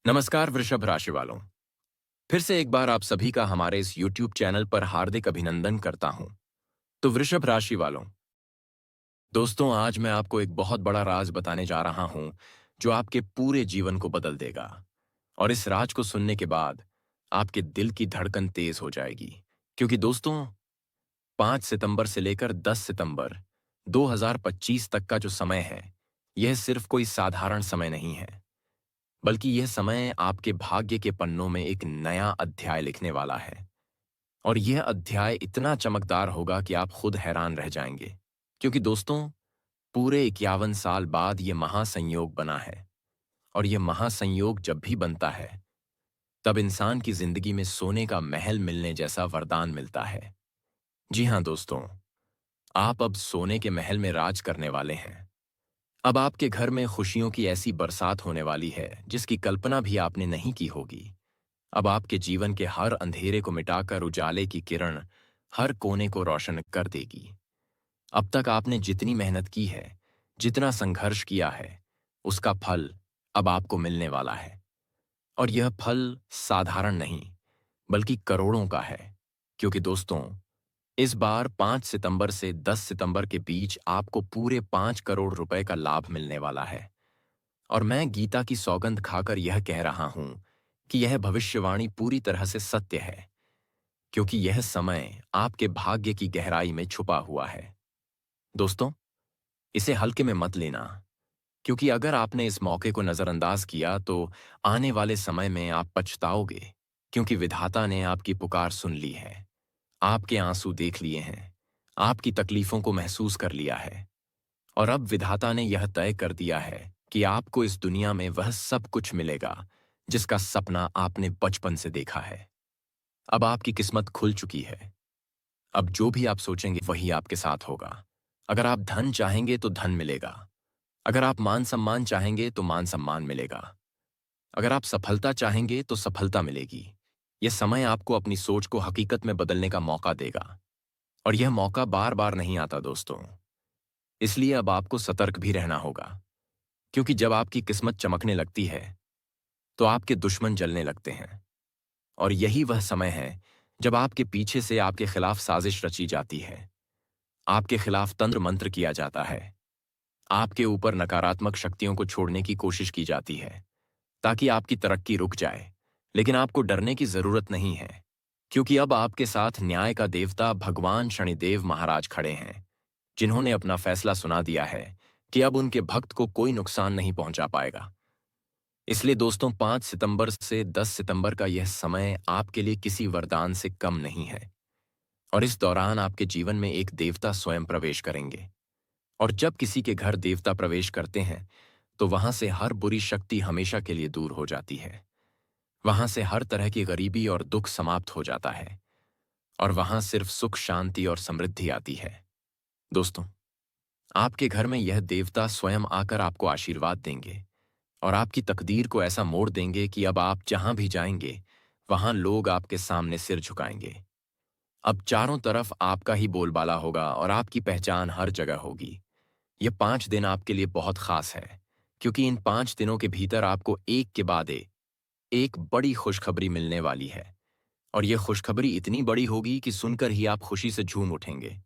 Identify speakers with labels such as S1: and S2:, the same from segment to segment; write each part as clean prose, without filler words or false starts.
S1: नमस्कार वृषभ राशि वालों। फिर से एक बार आप सभी का हमारे इस YouTube चैनल पर हार्दिक अभिनंदन करता हूं। तो वृषभ राशि वालों, दोस्तों आज मैं आपको एक बहुत बड़ा राज बताने जा रहा हूं जो आपके पूरे जीवन को बदल देगा। और इस राज को सुनने के बाद आपके दिल की धड़कन तेज हो जाएगी। क्योंकि दोस्तों 5 सितंबर से लेकर 10 सितंबर 2025 तक का जो समय है, यह सिर्फ कोई साधारण समय नहीं है, बल्कि यह समय आपके भाग्य के पन्नों में एक नया अध्याय लिखने वाला है। और यह अध्याय इतना चमकदार होगा कि आप खुद हैरान रह जाएंगे। क्योंकि दोस्तों पूरे 51 साल बाद यह महासंयोग बना है। और यह महासंयोग जब भी बनता है तब इंसान की जिंदगी में सोने का महल मिलने जैसा वरदान मिलता है। जी हाँ दोस्तों, आप अब सोने के महल में राज करने वाले हैं। अब आपके घर में खुशियों की ऐसी बरसात होने वाली है जिसकी कल्पना भी आपने नहीं की होगी। अब आपके जीवन के हर अंधेरे को मिटाकर उजाले की किरण हर कोने को रोशन कर देगी। अब तक आपने जितनी मेहनत की है, जितना संघर्ष किया है, उसका फल अब आपको मिलने वाला है। और यह फल साधारण नहीं, बल्कि करोड़ों का है। क्योंकि दोस्तों इस बार 5 सितंबर से 10 सितंबर के बीच आपको पूरे 5 करोड़ रुपए का लाभ मिलने वाला है। और मैं गीता की सौगंध खाकर यह कह रहा हूं कि यह भविष्यवाणी पूरी तरह से सत्य है। क्योंकि यह समय आपके भाग्य की गहराई में छुपा हुआ है। दोस्तों इसे हल्के में मत लेना। क्योंकि अगर आपने इस मौके को नजरअंदाज किया तो आने वाले समय में आप पछताओगे। क्योंकि विधाता ने आपकी पुकार सुन ली है, आपके आंसू देख लिए हैं, आपकी तकलीफों को महसूस कर लिया है। और अब विधाता ने यह तय कर दिया है कि आपको इस दुनिया में वह सब कुछ मिलेगा जिसका सपना आपने बचपन से देखा है। अब आपकी किस्मत खुल चुकी है। अब जो भी आप सोचेंगे वही आपके साथ होगा। अगर आप धन चाहेंगे तो धन मिलेगा। अगर आप मान सम्मान चाहेंगे तो मान सम्मान मिलेगा। अगर आप सफलता चाहेंगे तो सफलता मिलेगी। यह समय आपको अपनी सोच को हकीकत में बदलने का मौका देगा। और यह मौका बार बार नहीं आता दोस्तों। इसलिए अब आपको सतर्क भी रहना होगा। क्योंकि जब आपकी किस्मत चमकने लगती है तो आपके दुश्मन जलने लगते हैं। और यही वह समय है जब आपके पीछे से आपके खिलाफ साजिश रची जाती है, आपके खिलाफ तंत्र मंत्र किया जाता है, आपके ऊपर नकारात्मक शक्तियों को छोड़ने की कोशिश की जाती है ताकि आपकी तरक्की रुक जाए। लेकिन आपको डरने की जरूरत नहीं है। क्योंकि अब आपके साथ न्याय का देवता भगवान शनिदेव महाराज खड़े हैं, जिन्होंने अपना फैसला सुना दिया है कि अब उनके भक्त को कोई नुकसान नहीं पहुंचा पाएगा। इसलिए दोस्तों 5 सितंबर से 10 सितंबर का यह समय आपके लिए किसी वरदान से कम नहीं है। और इस दौरान आपके जीवन में एक देवता स्वयं प्रवेश करेंगे। और जब किसी के घर देवता प्रवेश करते हैं तो वहां से हर बुरी शक्ति हमेशा के लिए दूर हो जाती है। वहां से हर तरह की गरीबी और दुख समाप्त हो जाता है। और वहां सिर्फ सुख शांति और समृद्धि आती है। दोस्तों आपके घर में यह देवता स्वयं आकर आपको आशीर्वाद देंगे और आपकी तकदीर को ऐसा मोड़ देंगे कि अब आप जहां भी जाएंगे वहां लोग आपके सामने सिर झुकाएंगे। अब चारों तरफ आपका ही बोलबाला होगा और आपकी पहचान हर जगह होगी। ये 5 दिन आपके लिए बहुत खास है। क्योंकि इन 5 दिनों के भीतर आपको एक के बाद एक बड़ी खुशखबरी मिलने वाली है। और यह खुशखबरी इतनी बड़ी होगी कि सुनकर ही आप खुशी से झूम उठेंगे।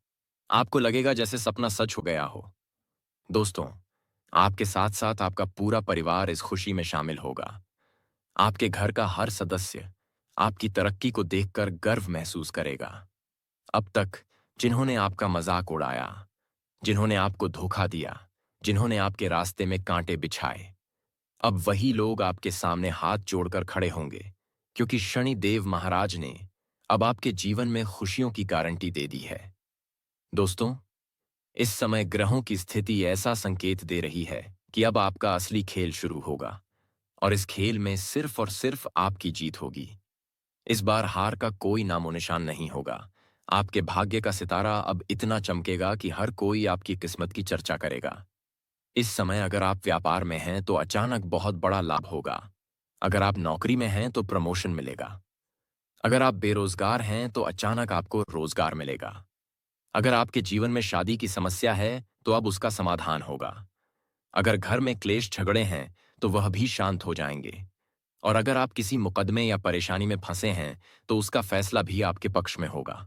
S1: आपको लगेगा जैसे सपना सच हो गया हो। दोस्तों आपके साथ साथ आपका पूरा परिवार इस खुशी में शामिल होगा। आपके घर का हर सदस्य आपकी तरक्की को देखकर गर्व महसूस करेगा। अब तक जिन्होंने आपका मजाक उड़ाया, जिन्होंने आपको धोखा दिया, जिन्होंने आपके रास्ते में कांटे बिछाए, अब वही लोग आपके सामने हाथ जोड़कर खड़े होंगे। क्योंकि शनि देव महाराज ने अब आपके जीवन में खुशियों की गारंटी दे दी है। दोस्तों इस समय ग्रहों की स्थिति ऐसा संकेत दे रही है कि अब आपका असली खेल शुरू होगा। और इस खेल में सिर्फ और सिर्फ आपकी जीत होगी। इस बार हार का कोई नामो निशान नहीं होगा। आपके भाग्य का सितारा अब इतना चमकेगा कि हर कोई आपकी किस्मत की चर्चा करेगा। इस समय अगर आप व्यापार में हैं तो अचानक बहुत बड़ा लाभ होगा। अगर आप नौकरी में हैं तो प्रमोशन मिलेगा। अगर आप बेरोजगार हैं तो अचानक आपको रोजगार मिलेगा। अगर आपके जीवन में शादी की समस्या है तो अब उसका समाधान होगा। अगर घर में क्लेश झगड़े हैं तो वह भी शांत हो जाएंगे। और अगर आप किसी मुकदमे या परेशानी में फंसे हैं तो उसका फैसला भी आपके पक्ष में होगा।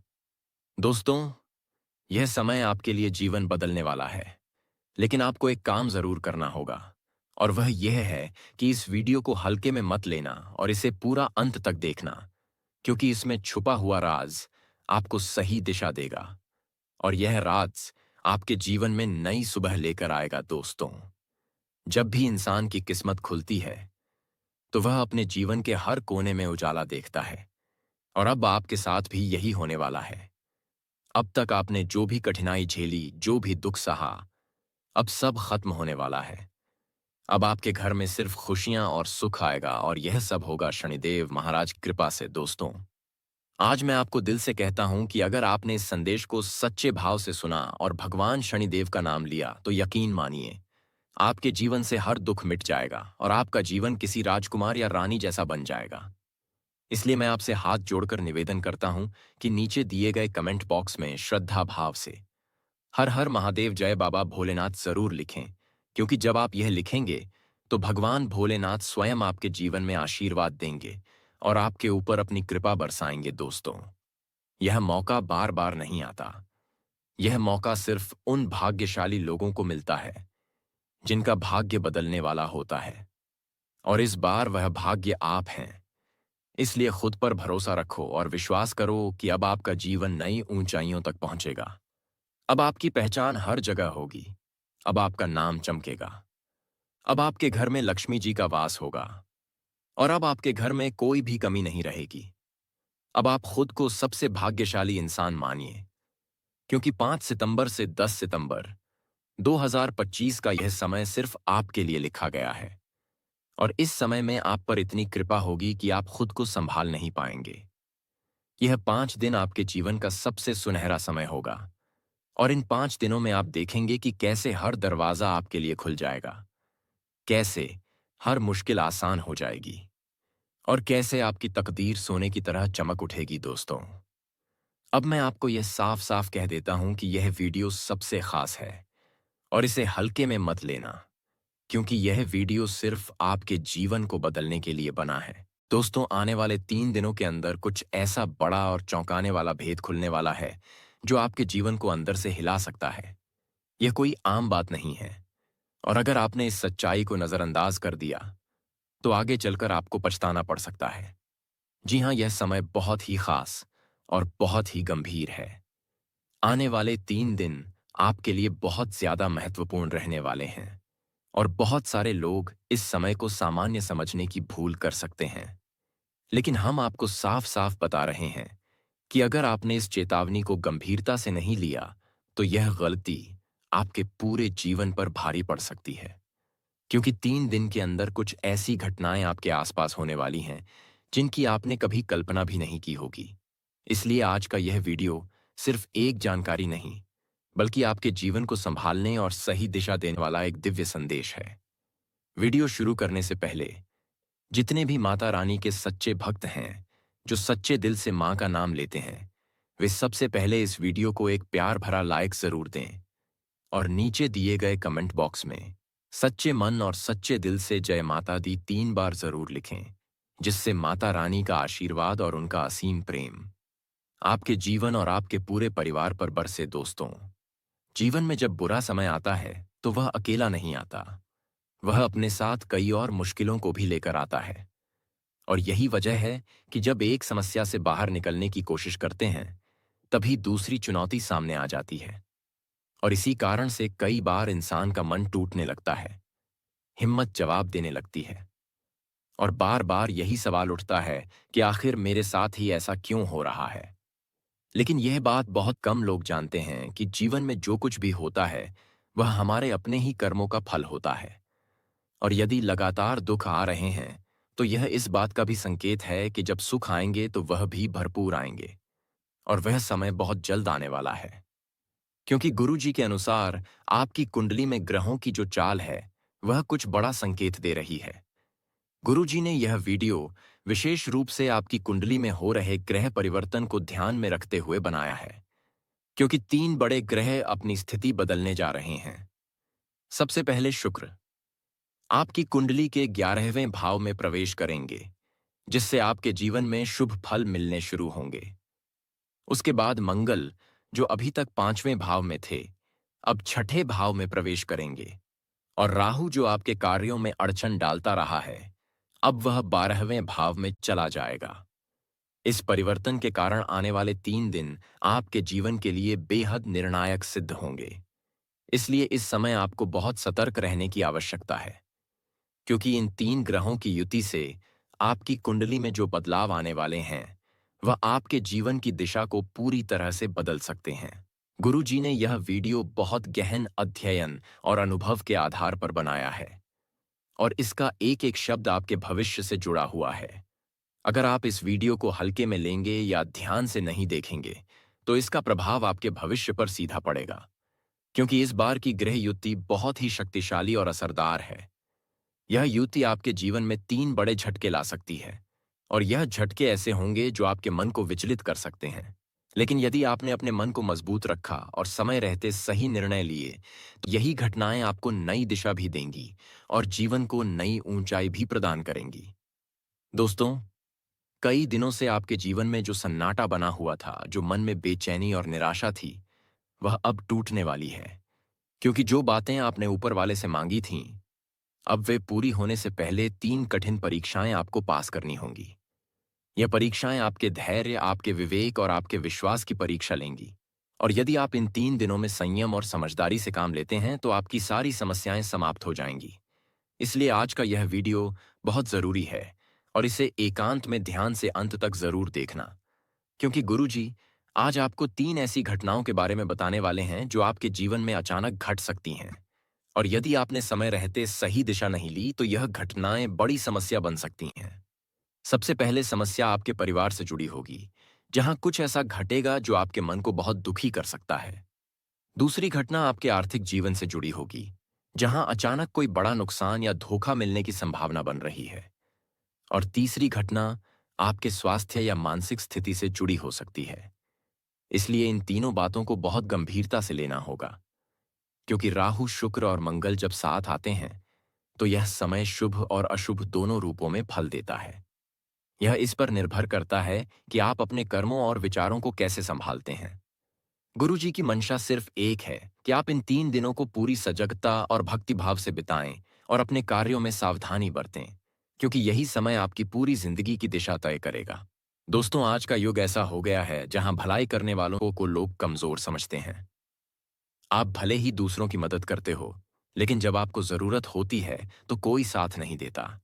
S1: दोस्तों, यह समय आपके लिए जीवन बदलने वाला है, लेकिन आपको एक काम जरूर करना होगा, और वह यह है कि इस वीडियो को हल्के में मत लेना और इसे पूरा अंत तक देखना, क्योंकि इसमें छुपा हुआ राज आपको सही दिशा देगा और यह राज आपके जीवन में नई सुबह लेकर आएगा। दोस्तों, जब भी इंसान की किस्मत खुलती है तो वह अपने जीवन के हर कोने में उजाला देखता है, और अब आपके साथ भी यही होने वाला है। अब तक आपने जो भी कठिनाई झेली, जो भी दुख सहा, अब सब खत्म होने वाला है। अब आपके घर में सिर्फ खुशियां और सुख आएगा, और यह सब होगा शनिदेव महाराज की कृपा से। दोस्तों, आज मैं आपको दिल से कहता हूं कि अगर आपने इस संदेश को सच्चे भाव से सुना और भगवान शनिदेव का नाम लिया, तो यकीन मानिए आपके जीवन से हर दुख मिट जाएगा और आपका जीवन किसी राजकुमार या रानी जैसा बन जाएगा। इसलिए मैं आपसे हाथ जोड़कर निवेदन करता हूं कि नीचे दिए गए कमेंट बॉक्स में श्रद्धा भाव से हर हर महादेव जय बाबा भोलेनाथ जरूर लिखें, क्योंकि जब आप यह लिखेंगे तो भगवान भोलेनाथ स्वयं आपके जीवन में आशीर्वाद देंगे और आपके ऊपर अपनी कृपा बरसाएंगे। दोस्तों, यह मौका बार बार नहीं आता। यह मौका सिर्फ उन भाग्यशाली लोगों को मिलता है जिनका भाग्य बदलने वाला होता है, और इस बार वह भाग्य आप हैं। इसलिए खुद पर भरोसा रखो और विश्वास करो कि अब आपका जीवन नई ऊंचाइयों तक पहुंचेगा। अब आपकी पहचान हर जगह होगी। अब आपका नाम चमकेगा। अब आपके घर में लक्ष्मी जी का वास होगा, और अब आपके घर में कोई भी कमी नहीं रहेगी। अब आप खुद को सबसे भाग्यशाली इंसान मानिए, क्योंकि 5 सितंबर से 10 सितंबर 2025 का यह समय सिर्फ आपके लिए लिखा गया है, और इस समय में आप पर इतनी कृपा होगी कि आप खुद को संभाल नहीं पाएंगे। यह 5 दिन आपके जीवन का सबसे सुनहरा समय होगा, और इन 5 दिनों में आप देखेंगे कि कैसे हर दरवाजा आपके लिए खुल जाएगा, कैसे हर मुश्किल आसान हो जाएगी, और कैसे आपकी तकदीर सोने की तरह चमक उठेगी। दोस्तों, अब मैं आपको यह साफ साफ कह देता हूं कि यह वीडियो सबसे खास है, और इसे हल्के में मत लेना, क्योंकि यह वीडियो सिर्फ आपके जीवन को बदलने के लिए बना है। दोस्तों, आने वाले 3 दिनों के अंदर कुछ ऐसा बड़ा और चौंकाने वाला भेद खुलने वाला है जो आपके जीवन को अंदर से हिला सकता है। यह कोई आम बात नहीं है, और अगर आपने इस सच्चाई को नजरअंदाज कर दिया तो आगे चलकर आपको पछताना पड़ सकता है। जी हाँ, यह समय बहुत ही खास और बहुत ही गंभीर है। आने वाले 3 दिन आपके लिए बहुत ज्यादा महत्वपूर्ण रहने वाले हैं, और बहुत सारे लोग इस समय को सामान्य समझने की भूल कर सकते हैं। लेकिन हम आपको साफ साफ बता रहे हैं कि अगर आपने इस चेतावनी को गंभीरता से नहीं लिया तो यह गलती आपके पूरे जीवन पर भारी पड़ सकती है, क्योंकि 3 दिन के अंदर कुछ ऐसी घटनाएं आपके आसपास होने वाली हैं जिनकी आपने कभी कल्पना भी नहीं की होगी। इसलिए आज का यह वीडियो सिर्फ एक जानकारी नहीं, बल्कि आपके जीवन को संभालने और सही दिशा देने वाला एक दिव्य संदेश है। वीडियो शुरू करने से पहले जितने भी माता रानी के सच्चे भक्त हैं, जो सच्चे दिल से मां का नाम लेते हैं, वे सबसे पहले इस वीडियो को एक प्यार भरा लाइक जरूर दें, और नीचे दिए गए कमेंट बॉक्स में सच्चे मन और सच्चे दिल से जय माता दी 3 बार जरूर लिखें, जिससे माता रानी का आशीर्वाद और उनका असीम प्रेम आपके जीवन और आपके पूरे परिवार पर बरसे। दोस्तों, जीवन में जब बुरा समय आता है तो वह अकेला नहीं आता, वह अपने साथ कई और मुश्किलों को भी लेकर आता है। और यही वजह है कि जब एक समस्या से बाहर निकलने की कोशिश करते हैं, तभी दूसरी चुनौती सामने आ जाती है, और इसी कारण से कई बार इंसान का मन टूटने लगता है, हिम्मत जवाब देने लगती है, और बार बार यही सवाल उठता है कि आखिर मेरे साथ ही ऐसा क्यों हो रहा है। लेकिन यह बात बहुत कम लोग जानते हैं कि जीवन में जो कुछ भी होता है वह हमारे अपने ही कर्मों का फल होता है, और यदि लगातार दुख आ रहे हैं तो यह इस बात का भी संकेत है कि जब सुख आएंगे तो वह भी भरपूर आएंगे, और वह समय बहुत जल्द आने वाला है। क्योंकि गुरु जी के अनुसार आपकी कुंडली में ग्रहों की जो चाल है वह कुछ बड़ा संकेत दे रही है। गुरु जी ने यह वीडियो विशेष रूप से आपकी कुंडली में हो रहे ग्रह परिवर्तन को ध्यान में रखते हुए बनाया है, क्योंकि 3 बड़े ग्रह अपनी स्थिति बदलने जा रहे हैं। सबसे पहले शुक्र। आपकी कुंडली के 11वें भाव में प्रवेश करेंगे, जिससे आपके जीवन में शुभ फल मिलने शुरू होंगे। उसके बाद मंगल, जो अभी तक 5वें भाव में थे, अब 6ठे भाव में प्रवेश करेंगे। और राहु, जो आपके कार्यों में अड़चन डालता रहा है, अब वह 12वें भाव में चला जाएगा। इस परिवर्तन के कारण आने वाले 3 दिन आपके जीवन के लिए बेहद निर्णायक सिद्ध होंगे। इसलिए इस समय आपको बहुत सतर्क रहने की आवश्यकता है, क्योंकि इन 3 ग्रहों की युति से आपकी कुंडली में जो बदलाव आने वाले हैं, वह आपके जीवन की दिशा को पूरी तरह से बदल सकते हैं। गुरु जी ने यह वीडियो बहुत गहन अध्ययन और अनुभव के आधार पर बनाया है, और इसका एक एक शब्द आपके भविष्य से जुड़ा हुआ है। अगर आप इस वीडियो को हल्के में लेंगे या ध्यान से नहीं देखेंगे, तो इसका प्रभाव आपके भविष्य पर सीधा पड़ेगा, क्योंकि इस बार की ग्रह युति बहुत ही शक्तिशाली और असरदार है। यह युति आपके जीवन में 3 बड़े झटके ला सकती है, और यह झटके ऐसे होंगे जो आपके मन को विचलित कर सकते हैं। लेकिन यदि आपने अपने मन को मजबूत रखा और समय रहते सही निर्णय लिए, तो यही घटनाएं आपको नई दिशा भी देंगी और जीवन को नई ऊंचाई भी प्रदान करेंगी। दोस्तों, कई दिनों से आपके जीवन में जो सन्नाटा बना हुआ था, जो मन में बेचैनी और निराशा थी, वह अब टूटने वाली है। क्योंकि जो बातें आपने ऊपर वाले से मांगी थीं, अब वे पूरी होने से पहले 3 कठिन परीक्षाएं आपको पास करनी होंगी। यह परीक्षाएं आपके धैर्य, आपके विवेक और आपके विश्वास की परीक्षा लेंगी। और यदि आप इन 3 दिनों में संयम और समझदारी से काम लेते हैं, तो आपकी सारी समस्याएं समाप्त हो जाएंगी। इसलिए आज का यह वीडियो बहुत जरूरी है, और इसे एकांत में ध्यान से अंत तक जरूर देखना, क्योंकि गुरुजी आज आपको 3 ऐसी घटनाओं के बारे में बताने वाले हैं जो आपके जीवन में अचानक घट सकती हैं। और यदि आपने समय रहते सही दिशा नहीं ली, तो यह घटनाएं बड़ी समस्या बन सकती हैं। सबसे पहले समस्या आपके परिवार से जुड़ी होगी, जहां कुछ ऐसा घटेगा जो आपके मन को बहुत दुखी कर सकता है। दूसरी घटना आपके आर्थिक जीवन से जुड़ी होगी, जहां अचानक कोई बड़ा नुकसान या धोखा मिलने की संभावना बन रही है। और तीसरी घटना आपके स्वास्थ्य या मानसिक स्थिति से जुड़ी हो सकती है। इसलिए इन तीनों बातों को बहुत गंभीरता से लेना होगा, क्योंकि राहु, शुक्र और मंगल जब साथ आते हैं, तो यह समय शुभ और अशुभ दोनों रूपों में फल देता है। यह इस पर निर्भर करता है कि आप अपने कर्मों और विचारों को कैसे संभालते हैं। गुरु जी की मंशा सिर्फ एक है कि आप इन 3 दिनों को पूरी सजगता और भक्तिभाव से बिताएं और अपने कार्यों में सावधानी बरतें, क्योंकि यही समय आपकी पूरी जिंदगी की दिशा तय करेगा। दोस्तों, आज का युग ऐसा हो गया है जहां भलाई करने वालों को लोग कमजोर समझते हैं। आप भले ही दूसरों की मदद करते हो, लेकिन जब आपको जरूरत होती है तो कोई साथ नहीं देता।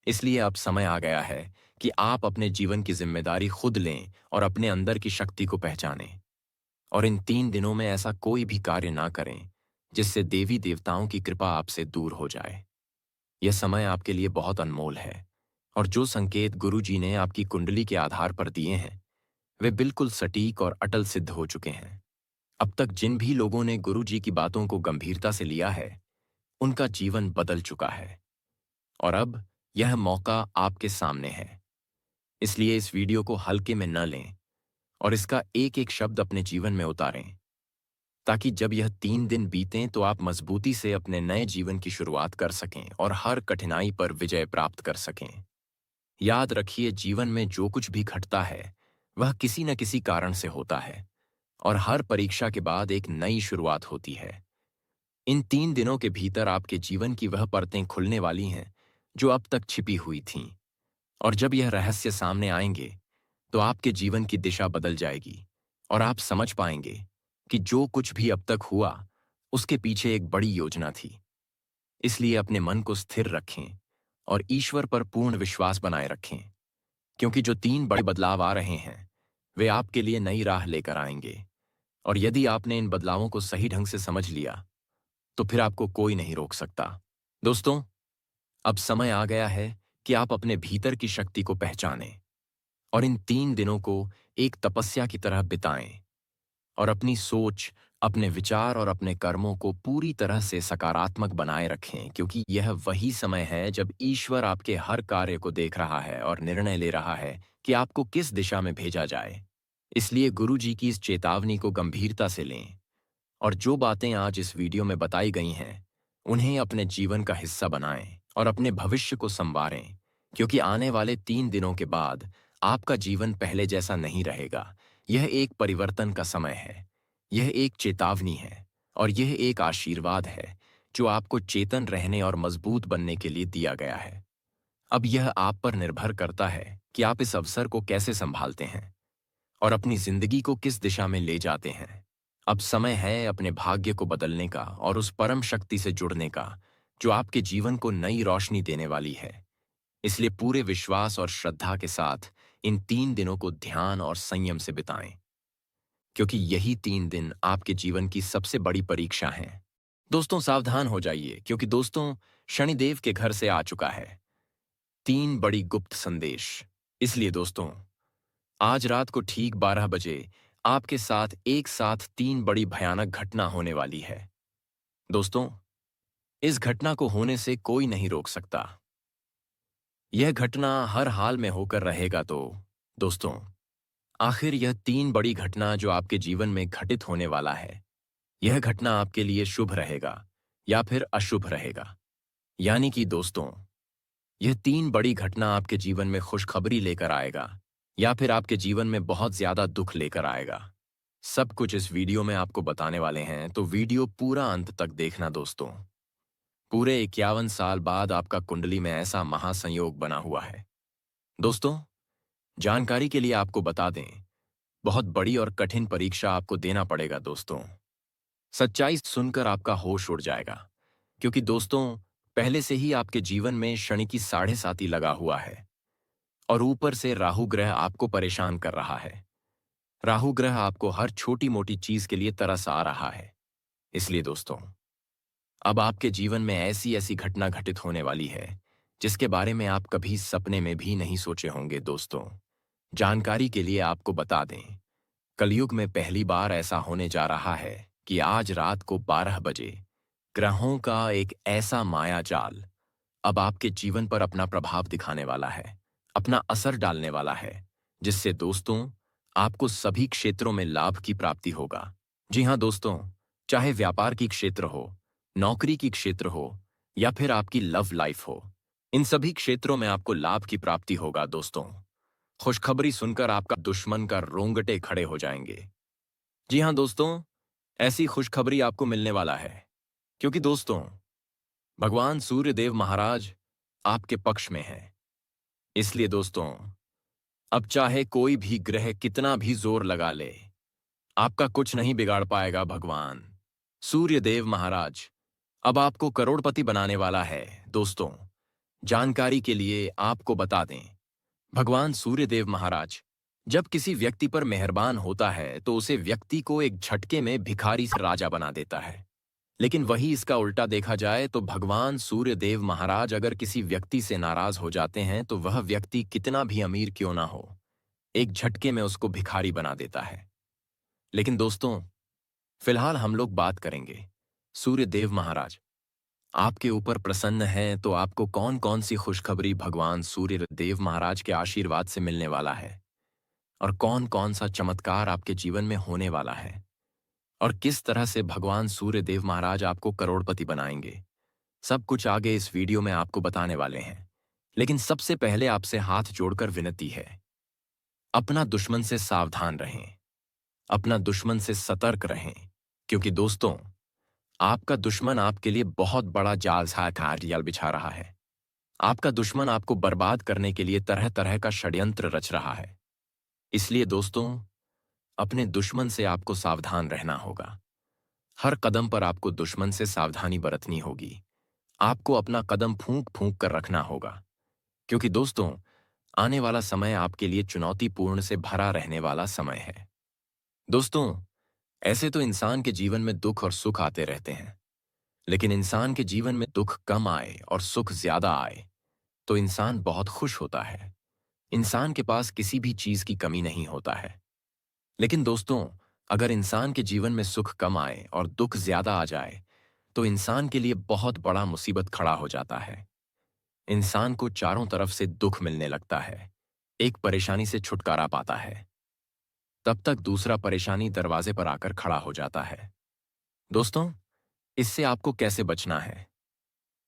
S1: इसलिए अब समय आ गया है कि आप अपने जीवन की जिम्मेदारी खुद लें और अपने अंदर की शक्ति को पहचानें। और इन 3 दिनों में ऐसा कोई भी कार्य ना करें जिससे देवी देवताओं की कृपा आपसे दूर हो जाए। यह समय आपके लिए बहुत अनमोल है, और जो संकेत गुरु जी ने आपकी कुंडली के आधार पर दिए हैं, वे बिल्कुल सटीक और अटल सिद्ध हो चुके हैं। अब तक जिन भी लोगों ने गुरु जी की बातों को गंभीरता से लिया है, उनका जीवन बदल चुका है। और अब यह मौका आपके सामने है। इसलिए इस वीडियो को हल्के में न लें और इसका एक एक शब्द अपने जीवन में उतारें, ताकि जब यह 3 दिन बीतें तो आप मजबूती से अपने नए जीवन की शुरुआत कर सकें और हर कठिनाई पर विजय प्राप्त कर सकें। याद रखिए, जीवन में जो कुछ भी घटता है, वह किसी न किसी कारण से होता है, और हर परीक्षा के बाद एक नई शुरुआत होती है। इन 3 दिनों के भीतर आपके जीवन की वह परतें खुलने वाली हैं जो अब तक छिपी हुई थीं, और जब यह रहस्य सामने आएंगे, तो आपके जीवन की दिशा बदल जाएगी और आप समझ पाएंगे कि जो कुछ भी अब तक हुआ, उसके पीछे एक बड़ी योजना थी। इसलिए अपने मन को स्थिर रखें और ईश्वर पर पूर्ण विश्वास बनाए रखें, क्योंकि जो 3 बड़े बदलाव आ रहे हैं, वे आपके लिए नई राह लेकर आएंगे। और यदि आपने इन बदलावों को सही ढंग से समझ लिया, तो फिर आपको कोई नहीं रोक सकता। दोस्तों, अब समय आ गया है कि आप अपने भीतर की शक्ति को पहचानें और इन 3 दिनों को एक तपस्या की तरह बिताएं, और अपनी सोच, अपने विचार और अपने कर्मों को पूरी तरह से सकारात्मक बनाए रखें, क्योंकि यह वही समय है जब ईश्वर आपके हर कार्य को देख रहा है और निर्णय ले रहा है कि आपको किस दिशा में भेजा जाए। इसलिए गुरु जी की इस चेतावनी को गंभीरता से लें, और जो बातें आज इस वीडियो में बताई गई हैं, उन्हें अपने जीवन का हिस्सा बनाएं और अपने भविष्य को संवारें, क्योंकि आने वाले 3 दिनों के बाद आपका जीवन पहले जैसा नहीं रहेगा। यह एक परिवर्तन का समय है, यह एक चेतावनी है और यह एक आशीर्वाद है जो आपको चेतन रहने और मजबूत बनने के लिए दिया गया है। अब यह आप पर निर्भर करता है कि आप इस अवसर को कैसे संभालते हैं और अपनी जिंदगी को किस दिशा में ले जाते हैं। अब समय है अपने भाग्य को बदलने का और उस परम शक्ति से जुड़ने का जो आपके जीवन को नई रोशनी देने वाली है। इसलिए पूरे विश्वास और श्रद्धा के साथ इन 3 दिनों को ध्यान और संयम से बिताएं, क्योंकि यही 3 दिन आपके जीवन की सबसे बड़ी परीक्षा हैं। दोस्तों सावधान हो जाइए, क्योंकि दोस्तों शनिदेव के घर से आ चुका है 3 बड़ी गुप्त संदेश। इसलिए दोस्तों आज रात को ठीक 12 बजे आपके साथ एक साथ 3 बड़ी भयानक घटना होने वाली है। दोस्तों इस घटना को होने से कोई नहीं रोक सकता। यह घटना हर हाल में होकर रहेगा। तो दोस्तों आखिर यह 3 बड़ी घटना जो आपके जीवन में घटित होने वाला है, यह घटना आपके लिए शुभ रहेगा या फिर अशुभ रहेगा। यानी कि दोस्तों यह 3 बड़ी घटना आपके जीवन में खुशखबरी लेकर आएगा या फिर आपके जीवन में बहुत ज्यादा दुख लेकर आएगा। सब कुछ इस वीडियो में आपको बताने वाले हैं, तो वीडियो पूरा अंत तक देखना दोस्तों। पूरे 51 साल बाद आपका कुंडली में ऐसा महासंयोग बना हुआ है। दोस्तों जानकारी के लिए आपको बता दें, बहुत बड़ी और कठिन परीक्षा आपको देना पड़ेगा दोस्तों। सच्चाई सुनकर आपका होश उड़ जाएगा, क्योंकि दोस्तों पहले से ही आपके जीवन में शनि की 7.5 लगा हुआ है और ऊपर से राहु ग्रह आपको परेशान कर रहा है। राहु ग्रह आपको हर छोटी मोटी चीज के लिए तरस आ रहा है। इसलिए दोस्तों अब आपके जीवन में ऐसी ऐसी घटना घटित होने वाली है जिसके बारे में आप कभी सपने में भी नहीं सोचे होंगे। दोस्तों जानकारी के लिए आपको बता दें, कलयुग में पहली बार ऐसा होने जा रहा है कि आज रात को 12 बजे ग्रहों का एक ऐसा माया जाल अब आपके जीवन पर अपना प्रभाव दिखाने वाला है, अपना असर डालने वाला है, जिससे दोस्तों आपको सभी क्षेत्रों में लाभ की प्राप्ति होगा। जी हाँ दोस्तों, चाहे व्यापार की क्षेत्र हो, नौकरी की क्षेत्र हो या फिर आपकी लव लाइफ हो, इन सभी क्षेत्रों में आपको लाभ की प्राप्ति होगा। दोस्तों खुशखबरी सुनकर आपका दुश्मन का रोंगटे खड़े हो जाएंगे। जी हाँ दोस्तों, ऐसी खुशखबरी आपको मिलने वाला है, क्योंकि दोस्तों भगवान सूर्य देव महाराज आपके पक्ष में है। इसलिए दोस्तों अब चाहे कोई भी ग्रह कितना भी जोर लगा ले, आपका कुछ नहीं बिगाड़ पाएगा। भगवान सूर्य देव महाराज अब आपको करोड़पति बनाने वाला है। दोस्तों जानकारी के लिए आपको बता दें, भगवान सूर्यदेव महाराज जब किसी व्यक्ति पर मेहरबान होता है तो उसे व्यक्ति को एक झटके में भिखारी से राजा बना देता है। लेकिन वही इसका उल्टा देखा जाए तो भगवान सूर्यदेव महाराज अगर किसी व्यक्ति से नाराज हो जाते हैं तो वह व्यक्ति कितना भी अमीर क्यों ना हो, एक झटके में उसको भिखारी बना देता है। लेकिन दोस्तों फिलहाल हम लोग बात करेंगे सूर्यदेव महाराज आपके ऊपर प्रसन्न हैं तो आपको कौन कौन सी खुशखबरी भगवान सूर्य देव महाराज के आशीर्वाद से मिलने वाला है और कौन कौन सा चमत्कार आपके जीवन में होने वाला है और किस तरह से भगवान सूर्य देव महाराज आपको करोड़पति बनाएंगे। सब कुछ आगे इस वीडियो में आपको बताने वाले हैं। लेकिन सबसे पहले आपसे हाथ जोड़कर विनती है, अपना दुश्मन से सावधान रहें, अपना दुश्मन से सतर्क रहें, क्योंकि दोस्तों आपका दुश्मन आपके लिए बहुत बड़ा जाल बिछा रहा है। आपका दुश्मन आपको बर्बाद करने के लिए तरह तरह का षड्यंत्र रच रहा है। इसलिए दोस्तों अपने दुश्मन से आपको सावधान रहना होगा। हर कदम पर आपको दुश्मन से सावधानी बरतनी होगी। आपको अपना कदम फूंक फूंक कर रखना होगा, क्योंकि दोस्तों आने वाला समय आपके लिए चुनौतीपूर्ण से भरा रहने वाला समय है। दोस्तों ऐसे तो इंसान के जीवन में दुख और सुख आते रहते हैं, लेकिन इंसान के जीवन में दुख कम आए और सुख ज्यादा आए तो इंसान बहुत खुश होता है। इंसान के पास किसी भी चीज की कमी नहीं होता है। लेकिन दोस्तों अगर इंसान के जीवन में सुख कम आए और दुख ज्यादा आ जाए तो इंसान के लिए बहुत बड़ा मुसीबत खड़ा हो जाता है। इंसान को चारों तरफ से दुख मिलने लगता है, एक परेशानी से छुटकारा पाता है, तब तक दूसरा परेशानी दरवाजे पर आकर खड़ा हो जाता है। दोस्तों इससे आपको कैसे बचना है,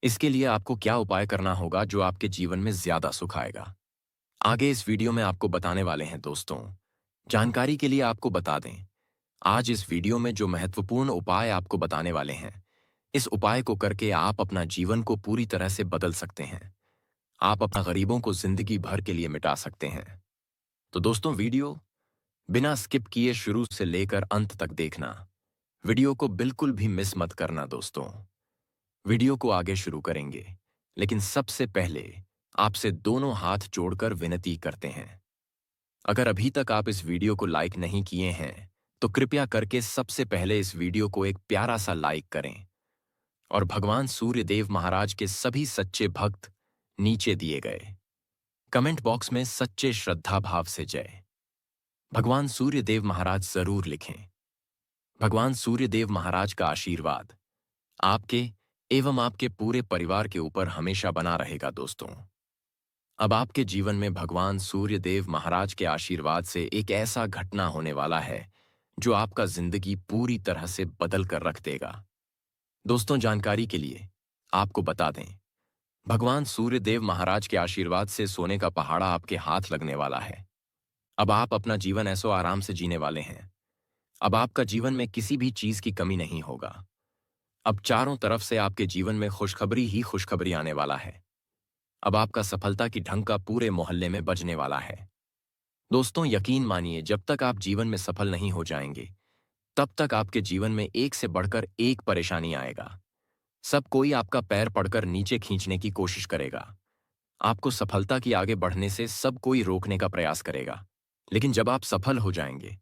S1: इसके लिए आपको क्या उपाय करना होगा जो आपके जीवन में ज्यादा सुख आएगा, आगे इस वीडियो में आपको बताने वाले हैं दोस्तों। जानकारी के लिए आपको बता दें, आज इस वीडियो में जो महत्वपूर्ण उपाय आपको बताने वाले हैं, इस उपाय को करके आप अपना जीवन को पूरी तरह से बदल सकते हैं। आप अपना गरीबों को जिंदगी भर के लिए मिटा सकते हैं। तो दोस्तों, वीडियो बिना स्किप किए शुरू से लेकर अंत तक देखना। वीडियो को बिल्कुल भी मिस मत करना दोस्तों। वीडियो को आगे शुरू करेंगे, लेकिन सबसे पहले आपसे दोनों हाथ जोड़कर विनती करते हैं। अगर अभी तक आप इस वीडियो को लाइक नहीं किए हैं, तो कृपया करके सबसे पहले इस वीडियो को एक प्यारा सा लाइक करें और भगवान सूर्य देव महाराज के सभी सच्चे भक्त नीचे दिए गए कमेंट बॉक्स में सच्चे श्रद्धा भाव से जय भगवान सूर्य देव महाराज जरूर लिखें। भगवान सूर्य देव महाराज का आशीर्वाद आपके एवं आपके पूरे परिवार के ऊपर हमेशा बना रहेगा दोस्तों। अब आपके जीवन में भगवान सूर्य देव महाराज के आशीर्वाद से एक ऐसा घटना होने वाला है जो आपका जिंदगी पूरी तरह से बदल कर रख देगा। दोस्तों, जानकारी के लिए आपको बता दें, भगवान सूर्य देव महाराज के आशीर्वाद से सोने का पहाड़ा आपके हाथ लगने वाला है। अब आप अपना जीवन ऐसो आराम से जीने वाले हैं। अब आपका जीवन में किसी भी चीज की कमी नहीं होगा। अब चारों तरफ से आपके जीवन में खुशखबरी ही खुशखबरी आने वाला है। अब आपका सफलता की ढंका पूरे मोहल्ले में बजने वाला है। दोस्तों, यकीन मानिए, जब तक आप जीवन में सफल नहीं हो जाएंगे, तब तक आपके जीवन में एक से बढ़कर एक परेशानी आएगा। सब कोई आपका पैर पड़कर नीचे खींचने की कोशिश करेगा। आपको सफलता की आगे बढ़ने से सब कोई रोकने का प्रयास करेगा। लेकिन जब आप सफल हो जाएंगे,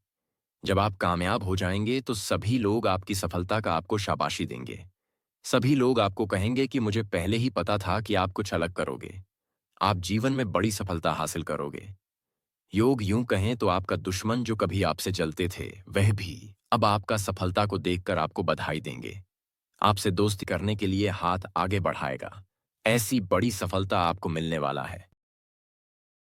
S1: जब आप कामयाब हो जाएंगे, तो सभी लोग आपकी सफलता का आपको शाबाशी देंगे। सभी लोग आपको कहेंगे कि मुझे पहले ही पता था कि आप कुछ अलग करोगे। आप जीवन में बड़ी सफलता हासिल करोगे। योग यूं कहें तो आपका दुश्मन जो कभी आपसे जलते थे, वह भी अब आपका सफलता को देखकर आपको बधाई देंगे। आपसे दोस्ती करने के लिए हाथ आगे बढ़ाएगा। ऐसी बड़ी सफलता आपको मिलने वाला है।